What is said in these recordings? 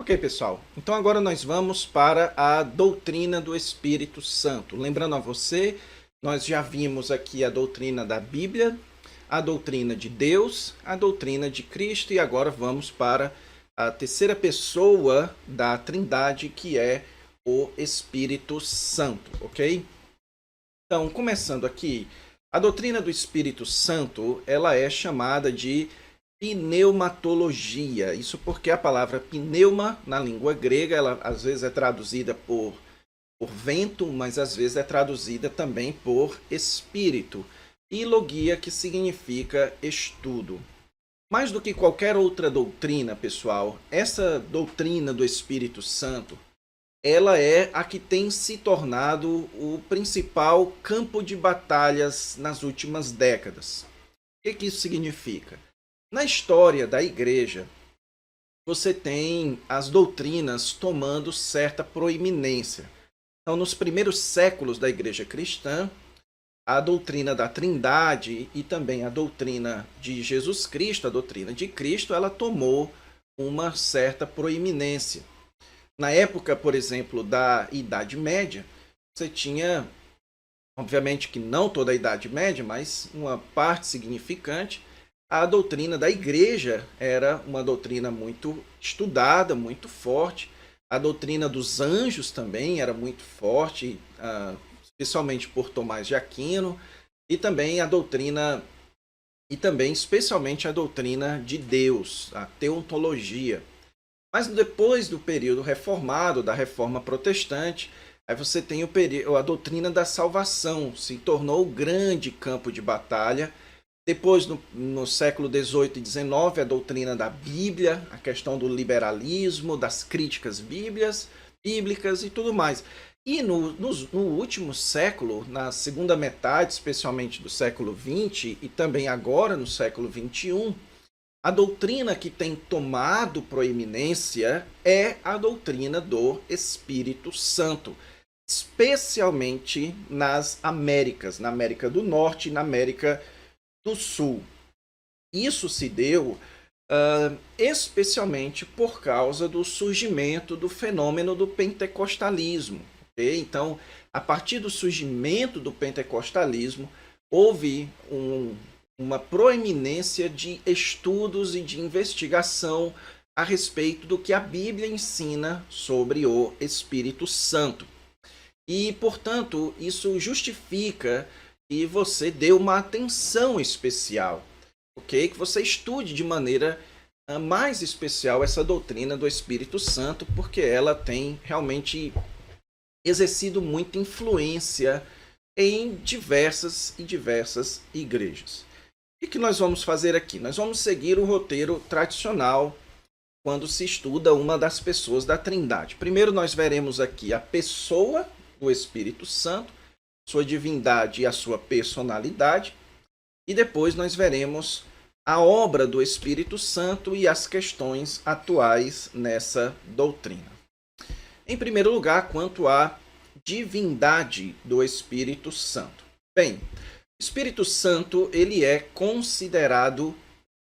Ok, pessoal. Então agora nós vamos para a doutrina do Espírito Santo. Lembrando a você, nós já vimos aqui a doutrina da Bíblia, a doutrina de Deus, a doutrina de Cristo e agora vamos para a terceira pessoa da Trindade, que é o Espírito Santo, ok? Então, começando aqui, a doutrina do Espírito Santo, ela é chamada de pneumatologia. Isso porque a palavra pneuma, na língua grega, ela às vezes é traduzida por vento, mas às vezes é traduzida também por espírito. E logia, que significa estudo. Mais do que qualquer outra doutrina, pessoal, essa doutrina do Espírito Santo, ela é a que tem se tornado o principal campo de batalhas nas últimas décadas. O que isso significa? Na história da igreja, você tem as doutrinas tomando certa proeminência. Então, nos primeiros séculos da igreja cristã, a doutrina da Trindade e também a doutrina de Jesus Cristo, a doutrina de Cristo, ela tomou uma certa proeminência. Na época, por exemplo, da Idade Média, você tinha, obviamente que não toda a Idade Média, mas uma parte significante, a doutrina da igreja era uma doutrina muito estudada, muito forte. A doutrina dos anjos também era muito forte, especialmente por Tomás de Aquino, e também a doutrina, e também especialmente a doutrina de Deus, a teontologia. Mas depois do período reformado, da reforma protestante, aí você tem a doutrina da salvação, se tornou o grande campo de batalha. Depois, no século XVIII e XIX, a doutrina da Bíblia, a questão do liberalismo, das críticas bíblicas e tudo mais. E no último século, na segunda metade, especialmente do século XX e também agora no século XXI, a doutrina que tem tomado proeminência é a doutrina do Espírito Santo, especialmente nas Américas, na América do Norte e na América do Sul. Isso se deu especialmente por causa do surgimento do fenômeno do pentecostalismo. Okay? Então, a partir do surgimento do pentecostalismo, houve uma proeminência de estudos e de investigação a respeito do que a Bíblia ensina sobre o Espírito Santo. E, portanto, isso justifica que você dê uma atenção especial, ok? Que você estude de maneira mais especial essa doutrina do Espírito Santo, porque ela tem realmente exercido muita influência em diversas igrejas. O que nós vamos fazer aqui? Nós vamos seguir o roteiro tradicional quando se estuda uma das pessoas da Trindade. Primeiro nós veremos aqui a pessoa do Espírito Santo, sua divindade e a sua personalidade, e depois nós veremos a obra do Espírito Santo e as questões atuais nessa doutrina. Em primeiro lugar, quanto à divindade do Espírito Santo. Bem, o Espírito Santo, ele é considerado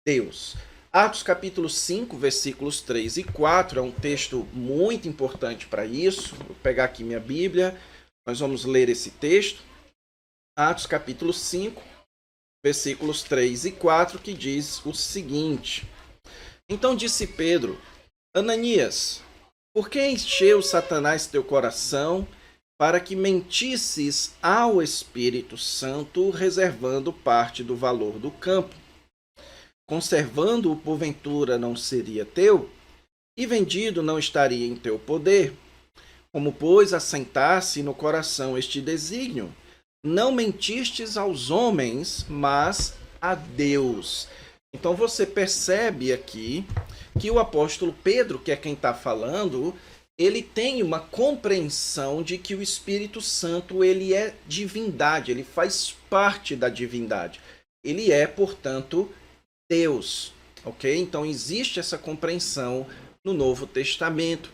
Deus. Atos capítulo 5, versículos 3 e 4, é um texto muito importante para isso. Vou pegar aqui minha Bíblia, nós vamos ler esse texto. Atos capítulo 5, versículos 3 e 4, que diz o seguinte: Então disse Pedro, Ananias, por que encheu Satanás teu coração para que mentisses ao Espírito Santo, reservando parte do valor do campo? Conservando-o, porventura, não seria teu? E vendido não estaria em teu poder? Como, pois, assentasse no coração este desígnio? Não mentistes aos homens, mas a Deus. Então você percebe aqui que o apóstolo Pedro, que é quem está falando, ele tem uma compreensão de que o Espírito Santo ele é divindade, ele faz parte da divindade. Ele é, portanto, Deus. Ok? Então existe essa compreensão no Novo Testamento.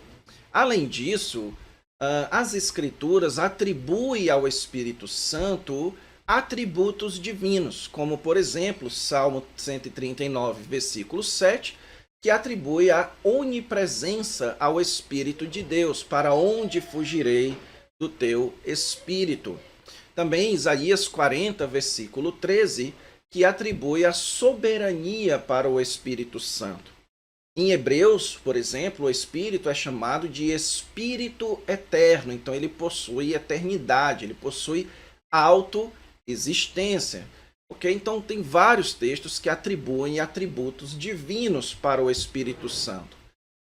Além disso, as Escrituras atribuem ao Espírito Santo atributos divinos, como, por exemplo, Salmo 139, versículo 7, que atribui a onipresença ao Espírito de Deus. Para onde fugirei do teu Espírito? Também Isaías 40, versículo 13, que atribui a soberania para o Espírito Santo. Em Hebreus, por exemplo, o Espírito é chamado de Espírito Eterno, então ele possui eternidade, ele possui autoexistência. Ok? Então tem vários textos que atribuem atributos divinos para o Espírito Santo.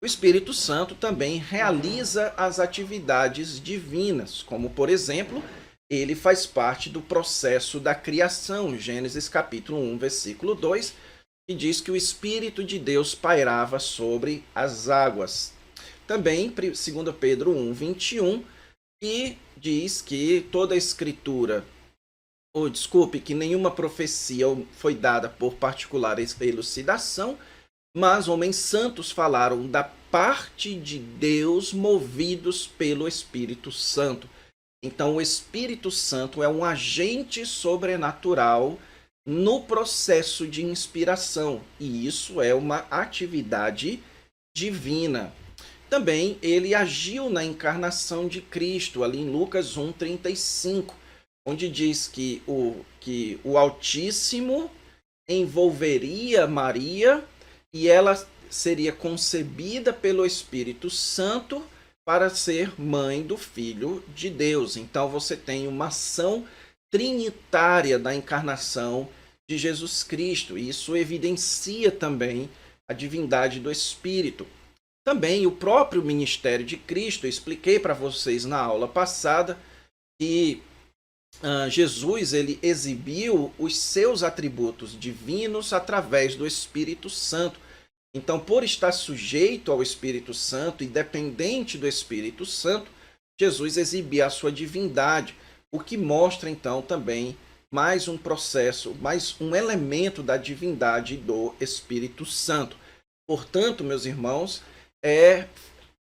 O Espírito Santo também realiza as atividades divinas, como por exemplo, ele faz parte do processo da criação, Gênesis capítulo 1, versículo 2, que diz que o Espírito de Deus pairava sobre as águas. Também 2 Pedro 1, 21, que diz que toda a Escritura, que nenhuma profecia foi dada por particular elucidação, mas homens santos falaram da parte de Deus movidos pelo Espírito Santo. Então, o Espírito Santo é um agente sobrenatural no processo de inspiração, e isso é uma atividade divina. Também ele agiu na encarnação de Cristo, ali em Lucas 1,35, onde diz que o Altíssimo envolveria Maria e ela seria concebida pelo Espírito Santo para ser mãe do Filho de Deus. Então você tem uma ação trinitária da encarnação de Jesus Cristo. E isso evidencia também a divindade do Espírito. Também o próprio ministério de Cristo, eu expliquei para vocês na aula passada que Jesus ele exibiu os seus atributos divinos através do Espírito Santo. Então, por estar sujeito ao Espírito Santo e dependente do Espírito Santo, Jesus exibia a sua divindade, o que mostra então também mais um processo, mais um elemento da divindade do Espírito Santo. Portanto, meus irmãos, é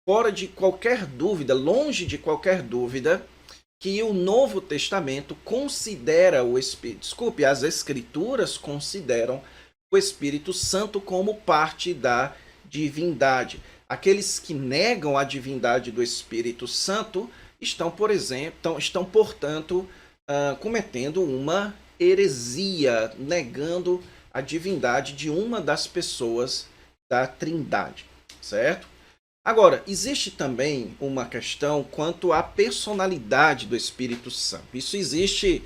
fora de qualquer dúvida, longe de qualquer dúvida, que o Novo Testamento considera o Espírito, as Escrituras consideram o Espírito Santo como parte da divindade. Aqueles que negam a divindade do Espírito Santo estão, portanto, cometendo uma heresia, negando a divindade de uma das pessoas da Trindade, certo? Agora, existe também uma questão quanto à personalidade do Espírito Santo. Isso existe,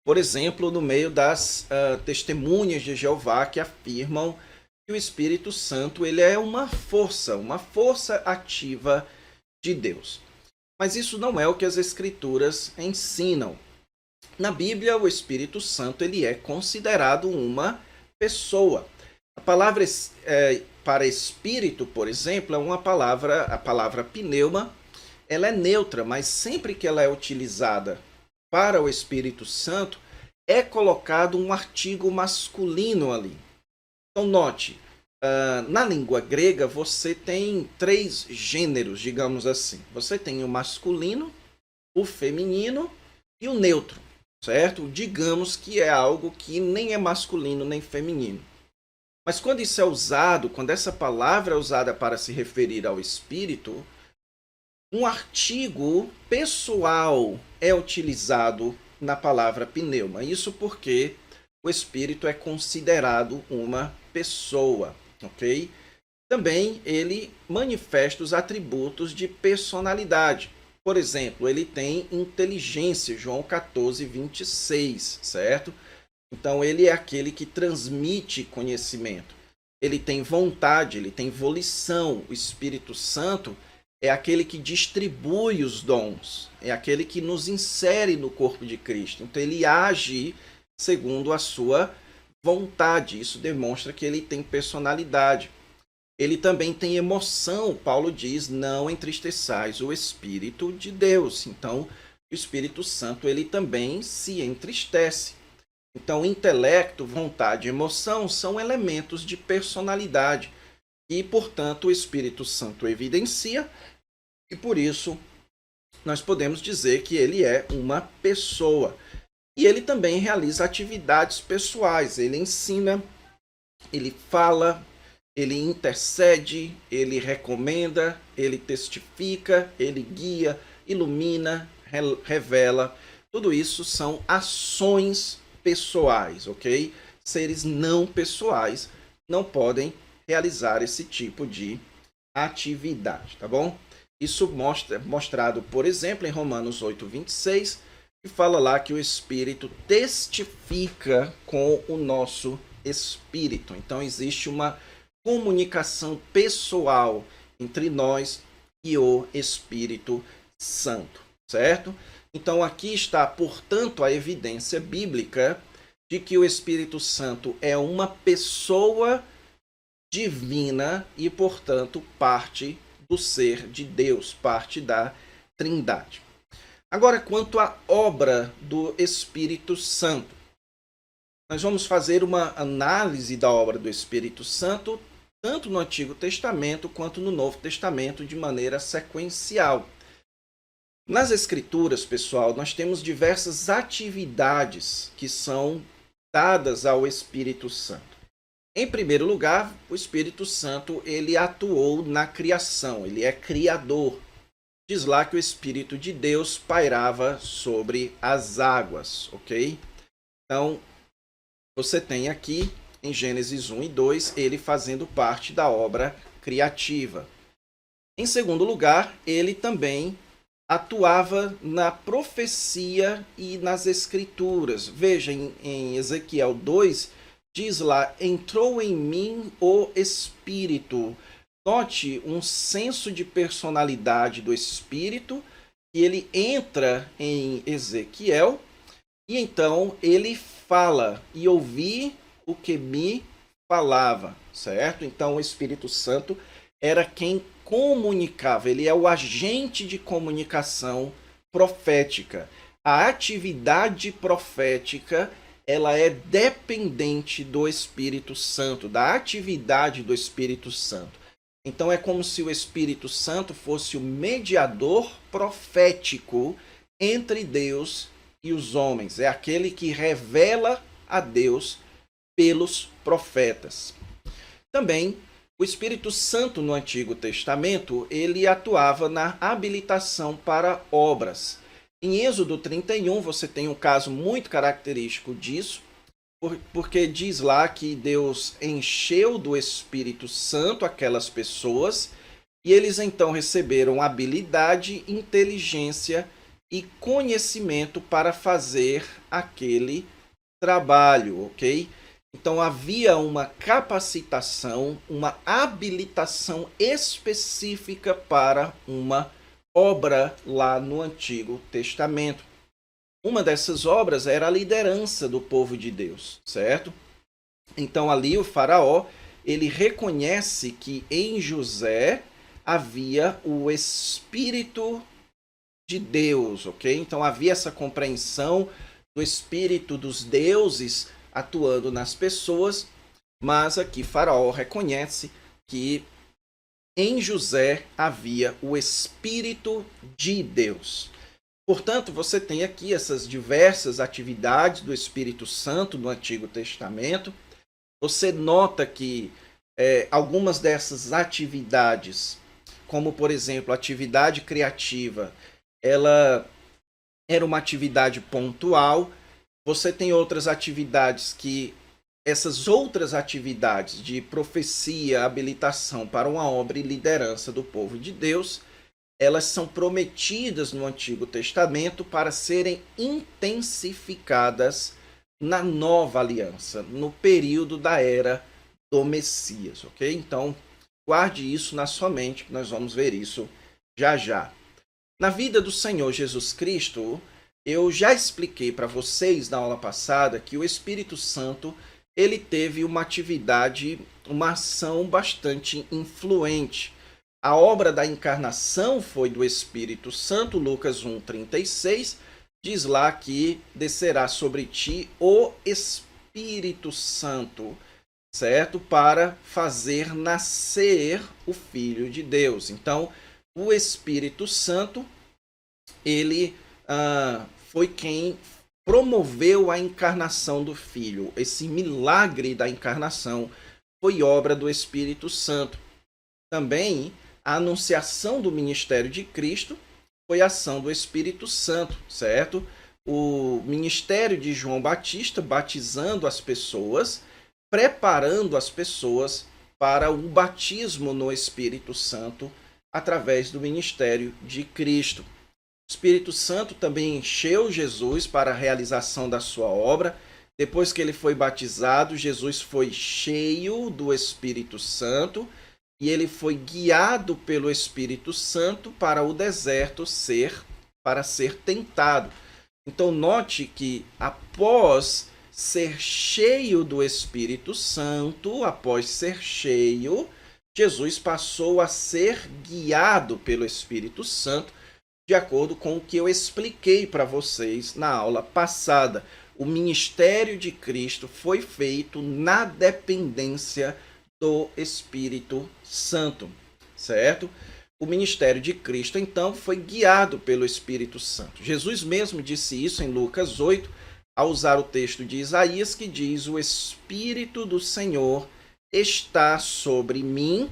por exemplo, no meio das testemunhas de Jeová que afirmam que o Espírito Santo ele é uma força ativa de Deus. Mas isso não é o que as Escrituras ensinam. Na Bíblia, o Espírito Santo ele é considerado uma pessoa. A palavra para espírito, por exemplo, é a palavra pneuma, ela é neutra, mas sempre que ela é utilizada para o Espírito Santo, é colocado um artigo masculino ali. Então, note, na língua grega você tem 3 gêneros, digamos assim. Você tem o masculino, o feminino e o neutro, certo? Digamos que é algo que nem é masculino nem feminino. Mas quando isso é usado, quando essa palavra é usada para se referir ao Espírito, um artigo pessoal é utilizado na palavra pneuma. Isso porque o Espírito é considerado uma pessoa, ok? Também ele manifesta os atributos de personalidade. Por exemplo, ele tem inteligência, João 14, 26, certo? Então, ele é aquele que transmite conhecimento. Ele tem vontade, ele tem volição. O Espírito Santo é aquele que distribui os dons. É aquele que nos insere no corpo de Cristo. Então, ele age segundo a sua vontade. Isso demonstra que ele tem personalidade. Ele também tem emoção. Paulo diz, não entristeçais o Espírito de Deus. Então, o Espírito Santo ele também se entristece. Então, intelecto, vontade e emoção são elementos de personalidade e, portanto, o Espírito Santo evidencia e, por isso, nós podemos dizer que ele é uma pessoa. E ele também realiza atividades pessoais, ele ensina, ele fala, ele intercede, ele recomenda, ele testifica, ele guia, ilumina, revela. Tudo isso são ações pessoais, ok? Seres não pessoais não podem realizar esse tipo de atividade, tá bom? Isso mostrado, por exemplo, em Romanos 8:26, que fala lá que o Espírito testifica com o nosso espírito. Então existe uma comunicação pessoal entre nós e o Espírito Santo, certo? Então aqui está, portanto, a evidência bíblica de que o Espírito Santo é uma pessoa divina e, portanto, parte do ser de Deus, parte da Trindade. Agora, quanto à obra do Espírito Santo, nós vamos fazer uma análise da obra do Espírito Santo, tanto no Antigo Testamento quanto no Novo Testamento, de maneira sequencial. Nas Escrituras, pessoal, nós temos diversas atividades que são dadas ao Espírito Santo. Em primeiro lugar, o Espírito Santo ele atuou na criação, ele é criador. Diz lá que o Espírito de Deus pairava sobre as águas, ok? Então, você tem aqui em Gênesis 1 e 2 ele fazendo parte da obra criativa. Em segundo lugar, ele também atuava na profecia e nas escrituras. Veja, em Ezequiel 2, diz lá, entrou em mim o Espírito. Note um senso de personalidade do Espírito, e ele entra em Ezequiel, e então ele fala, e ouvi o que me falava, certo? Então o Espírito Santo era quem comunicava, ele é o agente de comunicação profética. A atividade profética, ela é dependente do Espírito Santo, da atividade do Espírito Santo. Então é como se o Espírito Santo fosse o mediador profético entre Deus e os homens. É aquele que revela a Deus pelos profetas. Também o Espírito Santo no Antigo Testamento, ele atuava na habilitação para obras. Em Êxodo 31, você tem um caso muito característico disso, porque diz lá que Deus encheu do Espírito Santo aquelas pessoas, e eles então receberam habilidade, inteligência e conhecimento para fazer aquele trabalho, ok? Então havia uma capacitação, uma habilitação específica para uma obra lá no Antigo Testamento. Uma dessas obras era a liderança do povo de Deus, certo? Então ali o faraó, ele reconhece que em José havia o Espírito de Deus, ok? Então havia essa compreensão do Espírito dos deuses atuando nas pessoas, mas aqui Faraó reconhece que em José havia o Espírito de Deus. Portanto, você tem aqui essas diversas atividades do Espírito Santo no Antigo Testamento. Você nota que algumas dessas atividades, como por exemplo a atividade criativa, ela era uma atividade pontual. Você tem outras atividades que essas outras atividades de profecia, habilitação para uma obra e liderança do povo de Deus, elas são prometidas no Antigo Testamento para serem intensificadas na nova aliança, no período da era do Messias, ok? Então, guarde isso na sua mente, que nós vamos ver isso já já. Na vida do Senhor Jesus Cristo, eu já expliquei para vocês na aula passada que o Espírito Santo ele teve uma atividade, uma ação bastante influente. A obra da encarnação foi do Espírito Santo, Lucas 1,36, diz lá que descerá sobre ti o Espírito Santo, certo? Para fazer nascer o Filho de Deus. Então, o Espírito Santo, ele foi quem promoveu a encarnação do Filho. Esse milagre da encarnação foi obra do Espírito Santo. Também a anunciação do ministério de Cristo foi ação do Espírito Santo, certo? O ministério de João Batista, batizando as pessoas, preparando as pessoas para o batismo no Espírito Santo através do ministério de Cristo. O Espírito Santo também encheu Jesus para a realização da sua obra. Depois que ele foi batizado, Jesus foi cheio do Espírito Santo e ele foi guiado pelo Espírito Santo para o deserto para ser tentado. Então note que após ser cheio do Espírito Santo, após ser cheio, Jesus passou a ser guiado pelo Espírito Santo, de acordo com o que eu expliquei para vocês na aula passada. O ministério de Cristo foi feito na dependência do Espírito Santo, certo? O ministério de Cristo, então, foi guiado pelo Espírito Santo. Jesus mesmo disse isso em Lucas 8, ao usar o texto de Isaías, que diz: o Espírito do Senhor está sobre mim,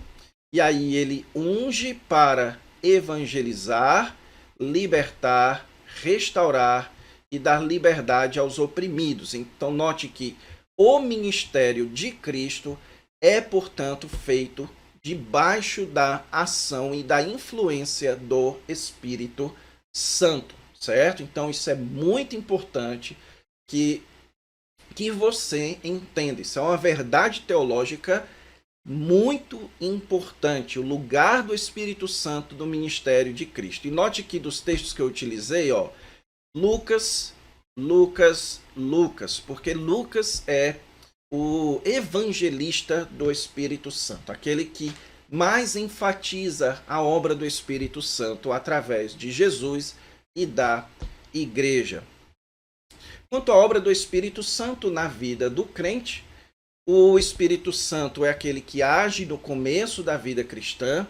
e aí ele unge para evangelizar, libertar, restaurar e dar liberdade aos oprimidos. Então, note que o ministério de Cristo é, portanto, feito debaixo da ação e da influência do Espírito Santo, certo? Então, isso é muito importante que você entenda. Isso é uma verdade teológica muito importante, o lugar do Espírito Santo do ministério de Cristo. E note que dos textos que eu utilizei, Lucas, porque Lucas é o evangelista do Espírito Santo, aquele que mais enfatiza a obra do Espírito Santo através de Jesus e da igreja. Quanto à obra do Espírito Santo na vida do crente, o Espírito Santo é aquele que age no começo da vida cristã,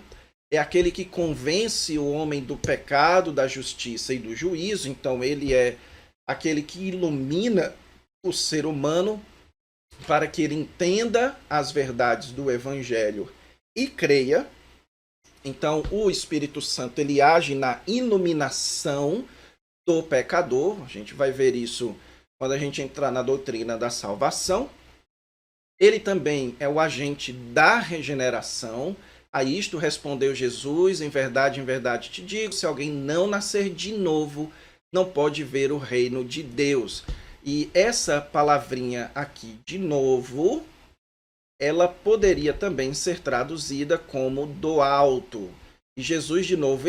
é aquele que convence o homem do pecado, da justiça e do juízo. Então ele é aquele que ilumina o ser humano para que ele entenda as verdades do Evangelho e creia. Então o Espírito Santo ele age na iluminação do pecador. A gente vai ver isso quando a gente entrar na doutrina da salvação. Ele também é o agente da regeneração. A isto respondeu Jesus: em verdade te digo, se alguém não nascer de novo, não pode ver o reino de Deus. E essa palavrinha aqui, de novo, ela poderia também ser traduzida como do alto. E Jesus, de novo,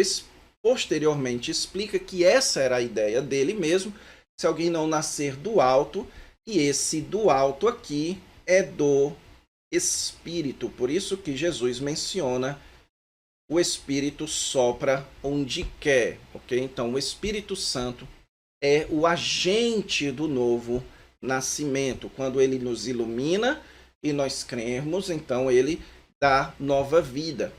posteriormente explica que essa era a ideia dele mesmo, se alguém não nascer do alto, e esse do alto aqui é do Espírito. Por isso que Jesus menciona o Espírito sopra onde quer, ok? Então o Espírito Santo é o agente do novo nascimento. Quando ele nos ilumina e nós cremos, então ele dá nova vida.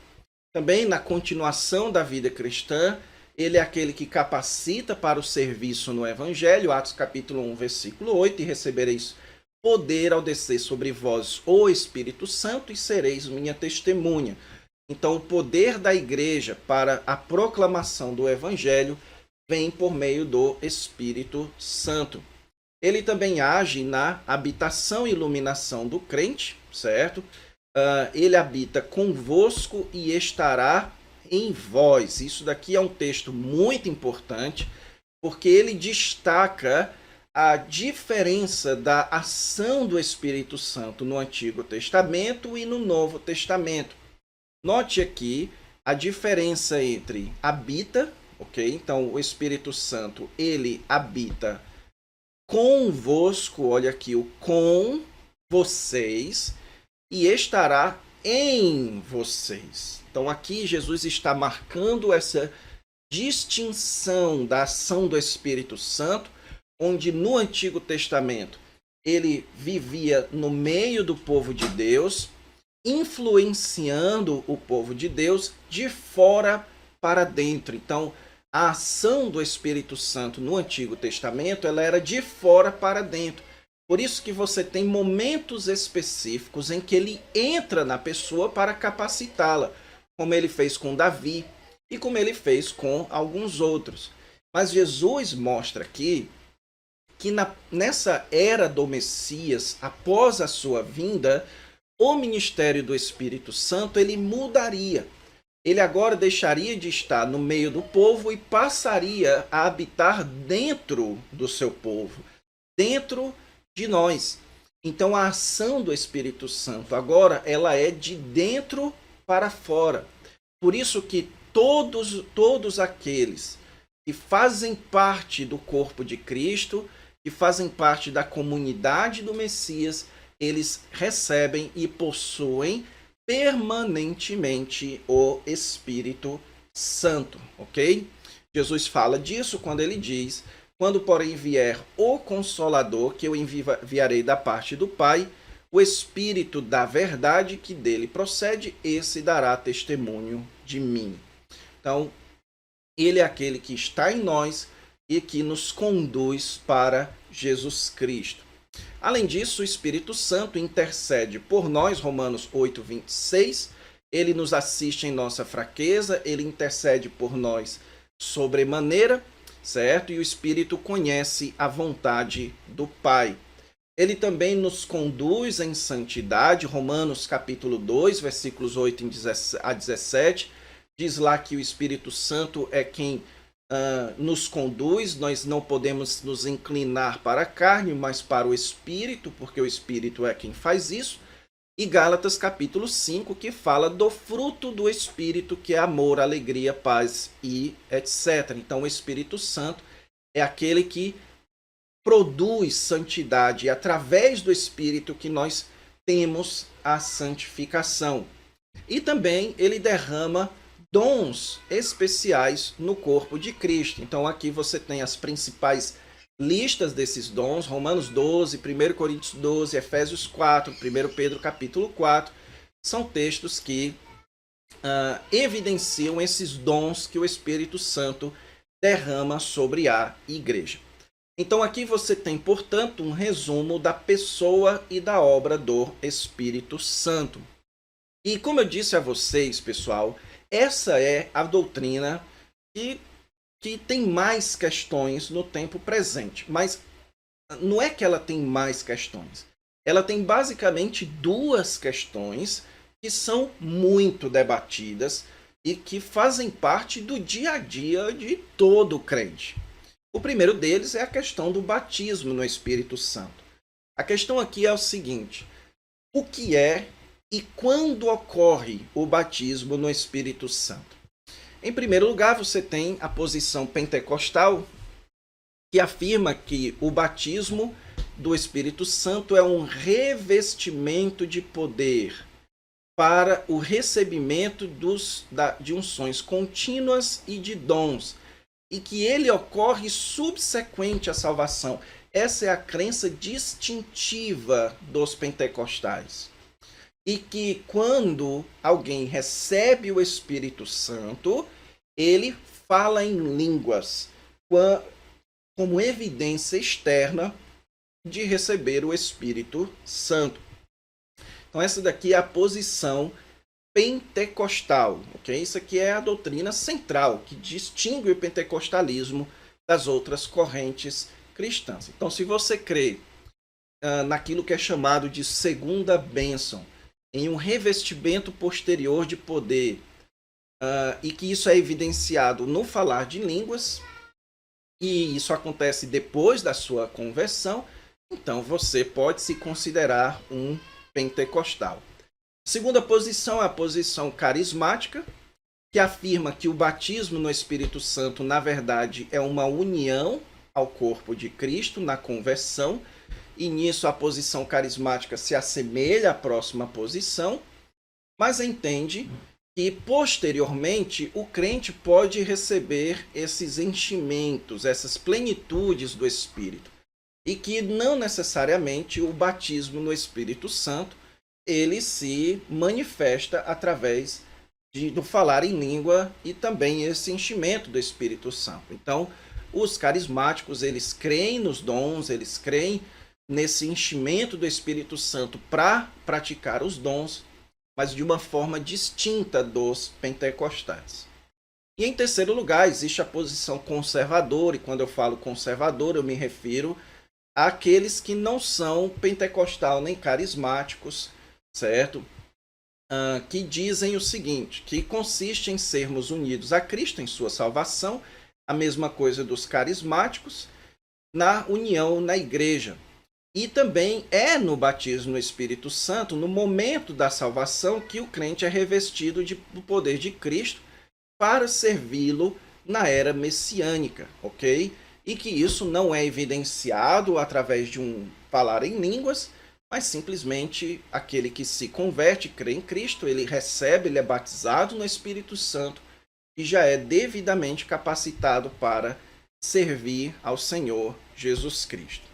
Também na continuação da vida cristã, ele é aquele que capacita para o serviço no Evangelho, Atos capítulo 1, versículo 8, e recebereis poder ao descer sobre vós o Espírito Santo e sereis minha testemunha. Então o poder da igreja para a proclamação do Evangelho vem por meio do Espírito Santo. Ele também age na habitação e iluminação do crente, certo? Ele habita convosco e estará em vós. Isso daqui é um texto muito importante, porque ele destaca a diferença da ação do Espírito Santo no Antigo Testamento e no Novo Testamento. Note aqui a diferença entre habita, ok? Então, o Espírito Santo, ele habita convosco, olha aqui, o com vocês, e estará em vocês. Então, aqui Jesus está marcando essa distinção da ação do Espírito Santo, onde no Antigo Testamento ele vivia no meio do povo de Deus, influenciando o povo de Deus de fora para dentro. Então, a ação do Espírito Santo no Antigo Testamento ela era de fora para dentro. Por isso que você tem momentos específicos em que ele entra na pessoa para capacitá-la, como ele fez com Davi e como ele fez com alguns outros. Mas Jesus mostra aqui que nessa era do Messias, após a sua vinda, o ministério do Espírito Santo ele mudaria. Ele agora deixaria de estar no meio do povo e passaria a habitar dentro do seu povo, dentro de nós. Então a ação do Espírito Santo agora ela é de dentro para fora. Por isso que todos aqueles que fazem parte do corpo de Cristo, que fazem parte da comunidade do Messias, eles recebem e possuem permanentemente o Espírito Santo, ok? Jesus fala disso quando ele diz: quando, porém, vier o Consolador, que eu enviarei da parte do Pai, o Espírito da verdade que dele procede, esse dará testemunho de mim. Então, ele é aquele que está em nós e que nos conduz para Jesus Cristo. Além disso, o Espírito Santo intercede por nós, Romanos 8, 26. Ele nos assiste em nossa fraqueza, ele intercede por nós sobremaneira, certo? E o Espírito conhece a vontade do Pai. Ele também nos conduz em santidade, Romanos capítulo 2, versículos 8 a 17. Diz lá que o Espírito Santo é quem nos conduz, nós não podemos nos inclinar para a carne, mas para o Espírito, porque o Espírito é quem faz isso. E Gálatas capítulo 5, que fala do fruto do Espírito, que é amor, alegria, paz e etc. Então o Espírito Santo é aquele que produz santidade, e através do Espírito que nós temos a santificação. E também ele derrama dons especiais no corpo de Cristo. Então aqui você tem as principais listas desses dons: Romanos 12, 1 Coríntios 12, Efésios 4, 1 Pedro capítulo 4. São textos que evidenciam esses dons que o Espírito Santo derrama sobre a igreja. Então aqui você tem, portanto, um resumo da pessoa e da obra do Espírito Santo. E como eu disse a vocês, pessoal, essa é a doutrina que tem mais questões no tempo presente. Mas não é que ela tem mais questões. Ela tem basicamente duas questões que são muito debatidas e que fazem parte do dia a dia de todo crente. O primeiro deles é a questão do batismo no Espírito Santo. A questão aqui é o seguinte: o que é e quando ocorre o batismo no Espírito Santo? Em primeiro lugar, você tem a posição pentecostal, que afirma que o batismo do Espírito Santo é um revestimento de poder para o recebimento de unções contínuas e de dons, e que ele ocorre subsequente à salvação. Essa é a crença distintiva dos pentecostais. E que quando alguém recebe o Espírito Santo, ele fala em línguas, como evidência externa de receber o Espírito Santo. Então essa daqui é a posição pentecostal, ok? Isso aqui é a doutrina central, que distingue o pentecostalismo das outras correntes cristãs. Então, se você crê naquilo que é chamado de segunda bênção, em um revestimento posterior de poder, e que isso é evidenciado no falar de línguas, e isso acontece depois da sua conversão, então você pode se considerar um pentecostal. Segunda posição é a posição carismática, que afirma que o batismo no Espírito Santo, na verdade, é uma união ao corpo de Cristo na conversão, e nisso a posição carismática se assemelha à próxima posição, mas entende que posteriormente o crente pode receber esses enchimentos, essas plenitudes do Espírito, e que não necessariamente o batismo no Espírito Santo ele se manifesta através do falar em língua e também esse enchimento do Espírito Santo. Então, os carismáticos, eles creem nos dons, eles creem nesse enchimento do Espírito Santo para praticar os dons, mas de uma forma distinta dos pentecostais. E em terceiro lugar, existe a posição conservadora, e quando eu falo conservador, eu me refiro àqueles que não são pentecostal nem carismáticos, certo? Que dizem o seguinte, que consiste em sermos unidos a Cristo em sua salvação, a mesma coisa dos carismáticos, na união na igreja. E também é no batismo no Espírito Santo, no momento da salvação, que o crente é revestido do poder de Cristo para servi-lo na era messiânica, ok? E que isso não é evidenciado através de um falar em línguas, mas simplesmente aquele que se converte, crê em Cristo, ele recebe, ele é batizado no Espírito Santo e já é devidamente capacitado para servir ao Senhor Jesus Cristo.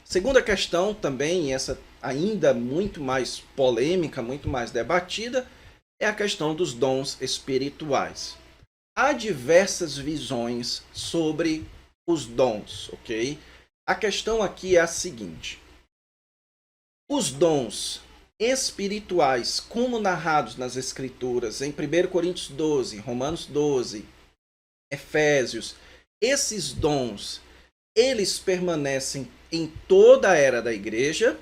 Segunda questão também, essa ainda muito mais polêmica, muito mais debatida, é a questão dos dons espirituais. Há diversas visões sobre os dons, ok? A questão aqui é a seguinte. Os dons espirituais, como narrados nas Escrituras, em 1 Coríntios 12, Romanos 12, Efésios, esses dons, eles permanecem em toda a era da igreja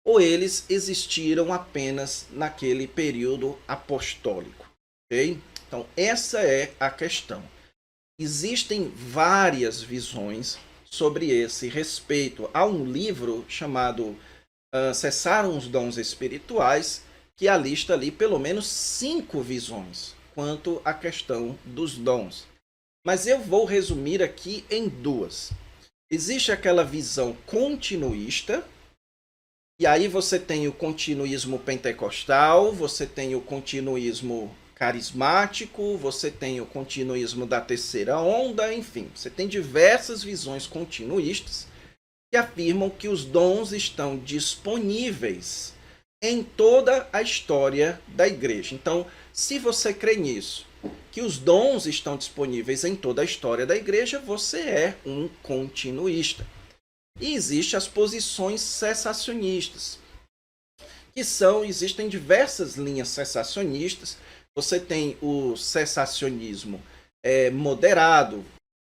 ou eles existiram apenas naquele período apostólico? Okay? Então, essa é a questão. Existem várias visões sobre esse respeito. Há um livro chamado Cessaram os Dons Espirituais, que alista ali pelo menos 5 visões quanto à questão dos dons. Mas eu vou resumir aqui em 2. Existe aquela visão continuista, e aí você tem o continuismo pentecostal, você tem o continuismo carismático, você tem o continuismo da terceira onda, enfim, você tem diversas visões continuistas que afirmam que os dons estão disponíveis em toda a história da igreja. Então, se você crê nisso, que os dons estão disponíveis em toda a história da igreja, você é um continuista. E existem as posições cessacionistas, existem diversas linhas cessacionistas. Você tem o cessacionismo moderado,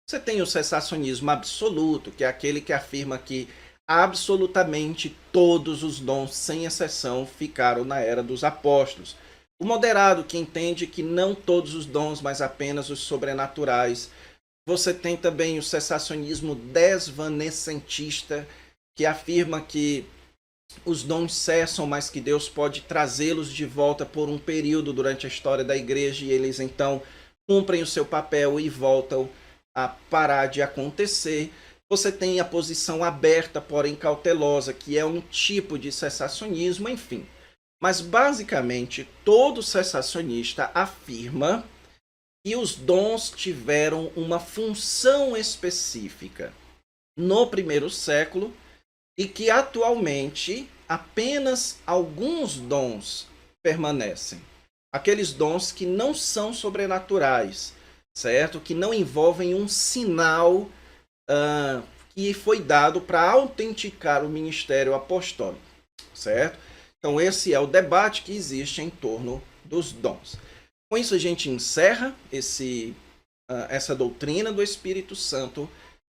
você tem o cessacionismo absoluto, que é aquele que afirma que absolutamente todos os dons, sem exceção, ficaram na era dos apóstolos. O moderado, que entende que não todos os dons, mas apenas os sobrenaturais. Você tem também o cessacionismo desvanecentista, que afirma que os dons cessam, mas que Deus pode trazê-los de volta por um período durante a história da igreja, e eles então cumprem o seu papel e voltam a parar de acontecer. Você tem a posição aberta, porém cautelosa, que é um tipo de cessacionismo, enfim. Mas, basicamente, todo cessacionista afirma que os dons tiveram uma função específica no primeiro século e que, atualmente, apenas alguns dons permanecem. Aqueles dons que não são sobrenaturais, certo? Que não envolvem um sinal que foi dado para autenticar o ministério apostólico, certo? Então, esse é o debate que existe em torno dos dons. Com isso, a gente encerra essa doutrina do Espírito Santo.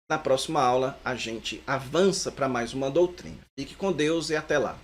Na próxima aula, a gente avança para mais uma doutrina. Fique com Deus e até lá.